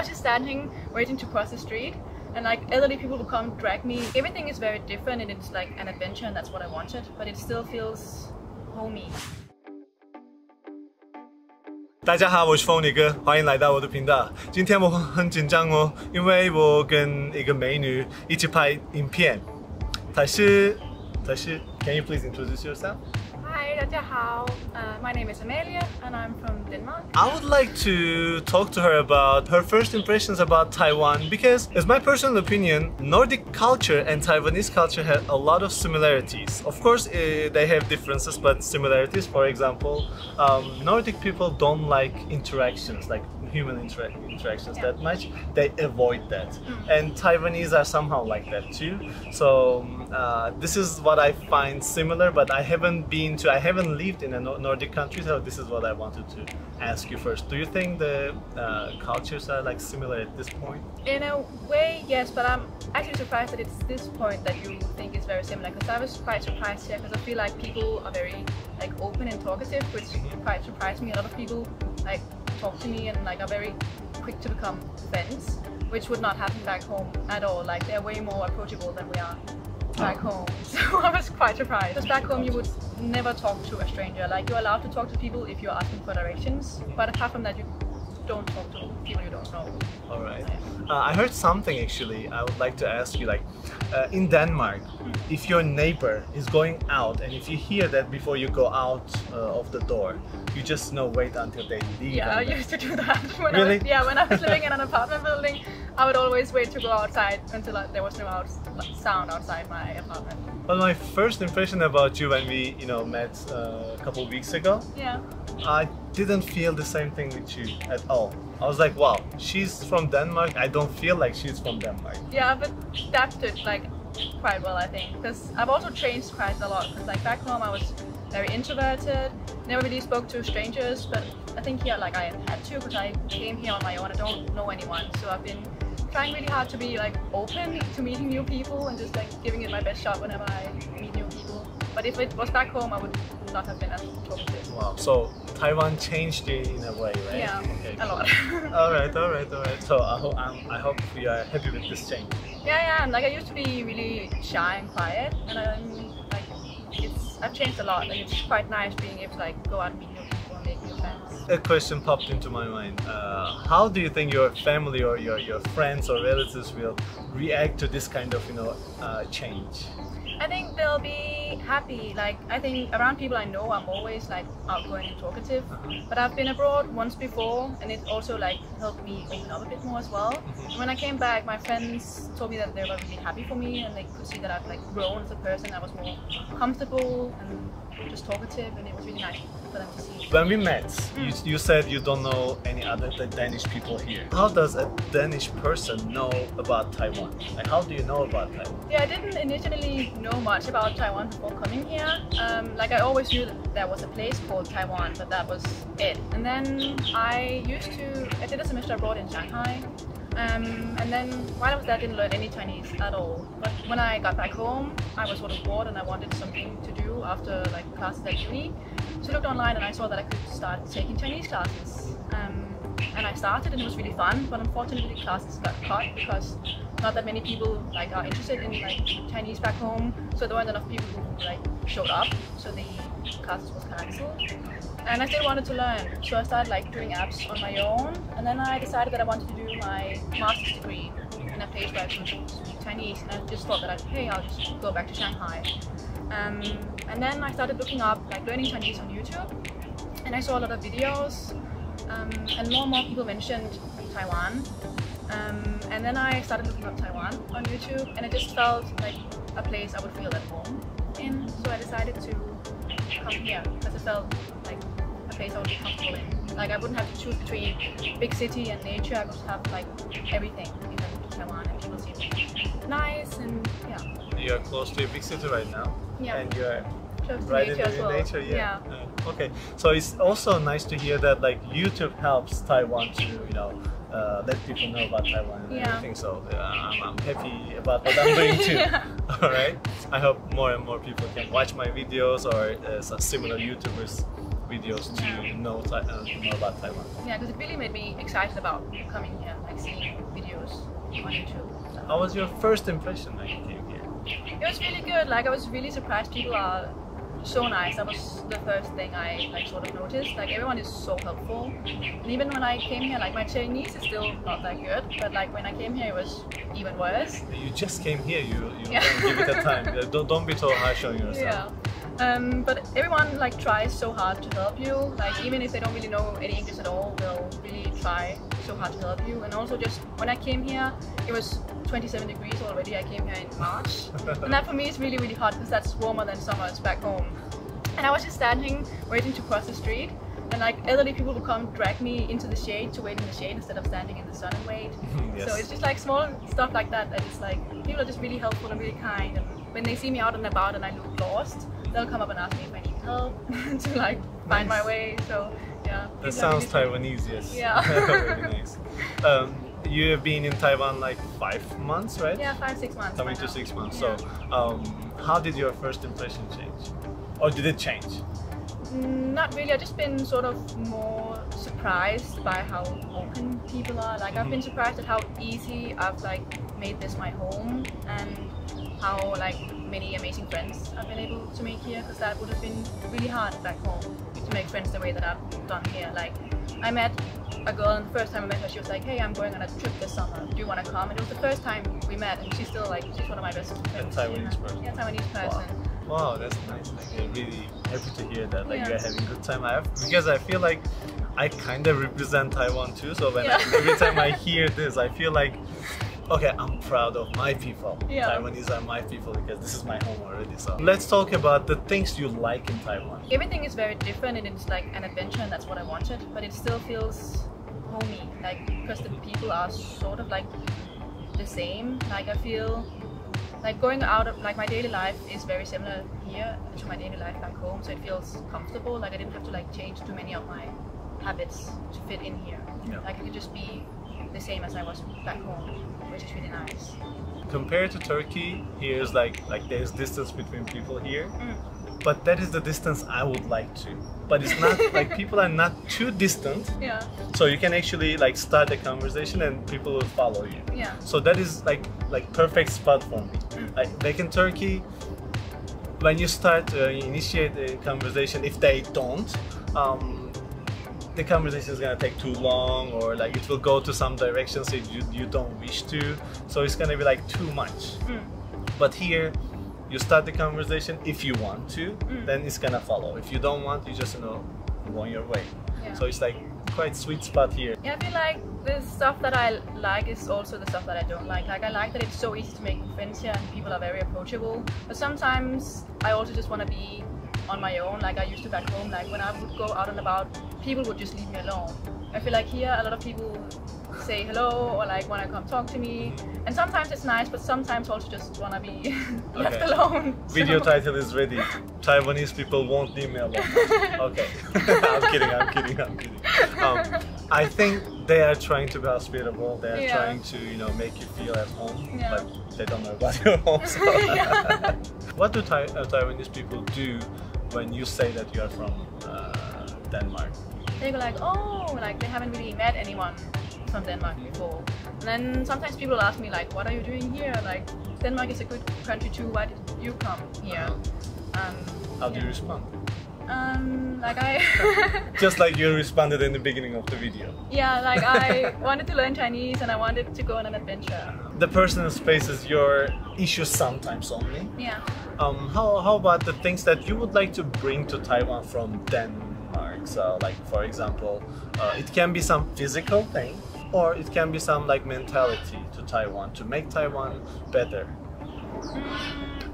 was just standing, waiting to cross the street, and like elderly people would come drag me. Everything is very different, and it's like an adventure, and that's what I wanted. But it still feels homey. 大家好，我是风尼哥，欢迎来到我的频道。今天我很紧张哦，因为我跟一个美女一起拍影片。她是 Can you please introduce yourself? Hi, 大家好. My name is Amelie, and I'm from Denmark. I would like to talk to her about her first impressions about Taiwan because, as my personal opinion, Nordic culture and Taiwanese culture have a lot of similarities. Of course, they have differences, but similarities. For example, Nordic people don't like interactions, like human interactions that much. They avoid that, and Taiwanese are somehow like that too. So this is what I find similar, but I haven't lived in a Nordic country, so this is what I wanted to ask you first. Do you think the cultures are like similar at this point? In a way, yes, but I'm actually surprised that it's this point that you think is very similar, because I was quite surprised here, because I feel like people are very like open and talkative, which quite surprised me. A lot of people like talk to me and like are very quick to become friends, which would not happen back home at all. Like they're way more approachable than we are back home. So I was quite surprised. Because back home you would never talk to a stranger. Like you're allowed to talk to people if you're asking for directions, but apart from that you don't talk to people you don't know. Alright. I heard something actually I would like to ask you, like in Denmark, if your neighbor is going out and if you hear that before you go out of the door, you just wait until they leave. Yeah, I used to do that. When really? When I was living in an apartment building, I would always wait to go outside until there was no sound outside my apartment. But my first impression about you when we met a couple of weeks ago, yeah, I didn't feel the same thing with you at all. I was like, wow, she's from Denmark. I don't feel like she's from Denmark. Yeah, but adapted like quite well, I think, because I've also changed quite a lot. Because like back home I was very introverted, never really spoke to strangers, but I think here like I had to, because I came here on my own. I don't know anyone, so I've been trying really hard to be like open to meeting new people and just like giving it my best shot whenever I meet new people. But if it was back home, I would not have been as talkative. Wow, so Taiwan changed you in a way, right? Yeah, okay. A lot. Alright. So I hope you are happy with this change. Yeah, and like I used to be really shy and quiet, and I've changed a lot. Like it's quite nice being able to like go out and meet new people and make new friends. A question popped into my mind. How do you think your family or your friends or relatives will react to this kind of change? I think they'll be happy. Like I think around people I know I'm always like outgoing and talkative, but I've been abroad once before and it also like helped me open up a bit more as well. When I came back, my friends told me that they were really happy for me and they could see that I've like grown as a person. I was more comfortable and just talkative, and it was really nice for them to see. When we met, you said you don't know any other Danish people here. How does a Danish person know about Taiwan? Like, how do you know about Taiwan? Yeah, I didn't initially know much about Taiwan before coming here. Like I always knew that there was a place called Taiwan, but that was it. And then I did a semester abroad in Shanghai. And then while I was there, I didn't learn any Chinese at all. But when I got back home, I was sort of bored and I wanted something to do after like classes at uni. So I looked online and I saw that I could start taking Chinese classes. And I started and it was really fun, but unfortunately the classes got cut because not that many people like are interested in like Chinese back home. So there weren't enough people who like showed up, so the classes was cancelled. And I still wanted to learn, so I started like doing apps on my own, and then I decided that I wanted to do my master's degree in a place where I could speak Chinese, and I just thought that I'll just go back to Shanghai. And then I started looking up like learning Chinese on YouTube, and I saw a lot of videos, and more people mentioned Taiwan. And then I started looking up Taiwan on YouTube, and it just felt like a place I would feel at home in, so I decided to come here because it felt like a place I would be comfortable in. Like I wouldn't have to choose between big city and nature. I could have like everything in Taiwan, and people seem nice, and yeah. You're close to a big city right now, yeah, and you're close to right nature in as well. nature. Yeah. Okay, so it's also nice to hear that like YouTube helps Taiwan to let people know about Taiwan and everything. So I'm happy about what I'm doing too. All right. I hope more and more people can watch my videos or some similar YouTubers videos to know about Taiwan. Yeah, because it really made me excited about coming here, like seeing on YouTube. So. How was your first impression when you came here? It was really good. Like I was really surprised. People are so nice. That was the first thing I like sort of noticed. Like everyone is so helpful. And even when I came here, like my Chinese is still not that good. But like when I came here, it was even worse. You just came here. You don't give it a time. Don't be so harsh on yourself. Yeah. But everyone like tries so hard to help you. Like even if they don't really know any English at all, they'll really try so hard to help you. And also just when I came here, it was 27 degrees already. I came here in March. And that for me is really, really hot because that's warmer than summers back home. And I was just standing, waiting to cross the street. And like elderly people would come drag me into the shade to wait in the shade instead of standing in the sun and wait. Yes. So it's just like small stuff like that that is like, people are just really helpful and really kind. And when they see me out and about and I look lost, they'll come up and ask me if I need help to like find my way. So yeah. That sounds Taiwanese, yes. Yeah. Very nice. You have been in Taiwan like 5 months, right? Yeah, 5-6 months. Coming to 6 months. Yeah. So, how did your first impression change? Or did it change? Not really. I've just been sort of more surprised by how open people are. Like I've been surprised at how easy I've like made this my home and how like many amazing friends I've been able to make here, because that would have been really hard back home to make friends the way that I've done here. Like I met a girl, and the first time I met her she was like, hey, I'm going on a trip this summer, do you want to come? And it was the first time we met, and she's still like, she's one of my best friends. A Taiwanese person? Yeah, Taiwanese person. Wow, that's nice. Like, I'm really happy to hear that. Like Yeah. you're having a good time. Because I feel like I kind of represent Taiwan too. So when Yeah. every time I hear this, I feel like, okay, I'm proud of my people. Yeah. Taiwanese are my people because this is my home already. So let's talk about the things you like in Taiwan. Everything is very different and it's like an adventure, and that's what I wanted, but it still feels homey, like because the people are sort of like the same. Like I feel like going out of like my daily life is very similar here to my daily life back home, so it feels comfortable. Like I didn't have to like change too many of my habits to fit in here. Yeah. Like I could just be the same as I was back home, which is really nice. Compared to Turkey, here's like there's distance between people here. But that is the distance I would like to. But it's not like people are not too distant. Yeah. So you can actually like start a conversation and people will follow you. Yeah. So that is like perfect spot for me. Like back in Turkey, when you start you initiate a conversation, if they don't, the conversation is gonna take too long, or like it will go to some directions that you don't wish to. So it's gonna be like too much. But here, you start the conversation if you want to, then it's gonna follow. If you don't want, you just go on your way. Yeah. So it's like quite sweet spot here. Yeah, I feel like the stuff that I like is also the stuff that I don't like. Like I like that it's so easy to make friends here and people are very approachable. But sometimes I also just want to be on my own, like I used to back home. Like when I would go out and about, people would just leave me alone. I feel like here a lot of people say hello or like want to come talk to me, and sometimes it's nice, but sometimes also just want to be left alone. Video title is ready. Taiwanese people won't leave me alone. Okay. I'm kidding. I think they are trying to be hospitable. They are trying to, make you feel at home, but they don't know about your home. So. What do Taiwanese people do when you say that you are from Denmark? They go like, oh, like they haven't really met anyone from Denmark before. And then sometimes people ask me like, what are you doing here? Like, Denmark is a good country too, why did you come here? How do you respond? Like I... Just like you responded in the beginning of the video. Yeah, like I wanted to learn Chinese and I wanted to go on an adventure. The personal space is your issue sometimes only. Yeah. How about the things that you would like to bring to Taiwan from Denmark? So like for example, it can be some physical thing, or it can be some like mentality to Taiwan to make Taiwan better.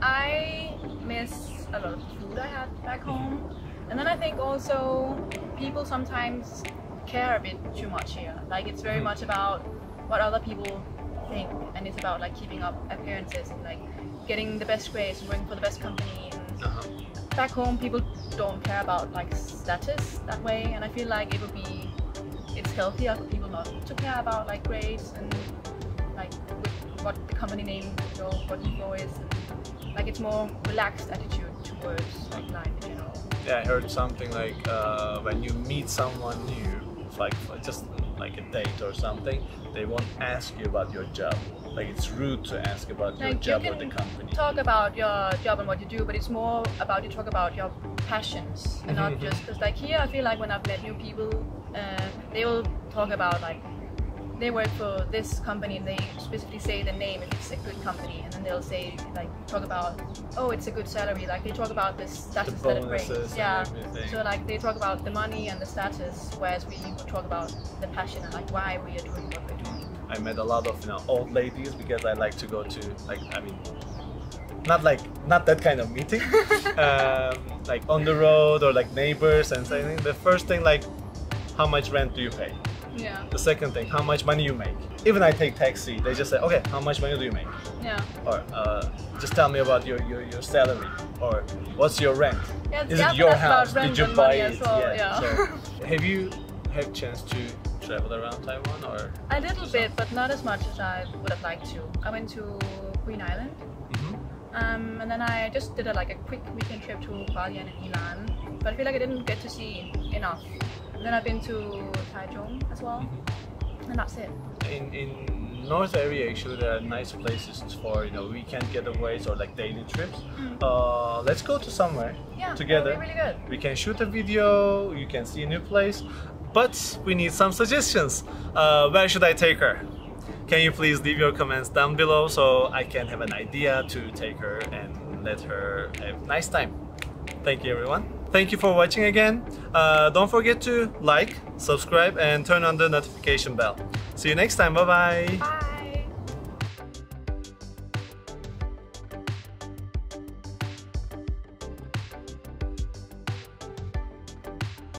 I miss a lot of food I had back home, and then I think also people sometimes care a bit too much here. Like it's very much about what other people think, and it's about like keeping up appearances and like getting the best grades and working for the best company. And back home, people don't care about like status that way, and I feel like it's healthier for people not to care about like grades and like what the company name, what ego is. And, like it's more relaxed attitude towards like life in general. Yeah, I heard something like when you meet someone new, it's like just like a date or something, they won't ask you about your job. Like it's rude to ask about your job or the company. Talk about your job and what you do, but it's more about you talk about your passions and not just because like here I feel like when I've met new people, they will talk about like they work for this company and they specifically say the name if it's a good company, and then they'll say like talk about, oh, it's a good salary, like they talk about the status that it brings. Yeah, so like they talk about the money and the status, whereas we would talk about the passion and like why we are doing what we're doing. I met a lot of old ladies because I like to go to not that kind of meeting, like on the road or like neighbors and saying the first thing like how much rent do you pay? Yeah. The second thing, how much money you make? Even I take taxi, they just say, okay, how much money do you make? Yeah. Or just tell me about your salary, or what's your rent? Yeah, is it your house? Did you buy it? Well, yeah. So, have you had chance to travel around Taiwan or? A little bit, but not as much as I would have liked to. I went to Queen Island, and then I just did a quick weekend trip to Hualien and Ilan, but I feel like I didn't get to see enough. And then I've been to Taichung as well, and that's it. In North area, actually, there are nice places for weekend getaways or like daily trips. Let's go to somewhere together. That would be really good. We can shoot a video. You can see a new place, but we need some suggestions. Where should I take her? Can you please leave your comments down below so I can have an idea to take her and let her have a nice time. Thank you, everyone. Thank you for watching again. Don't forget to like, subscribe, and turn on the notification bell. See you next time. Bye-bye. Bye.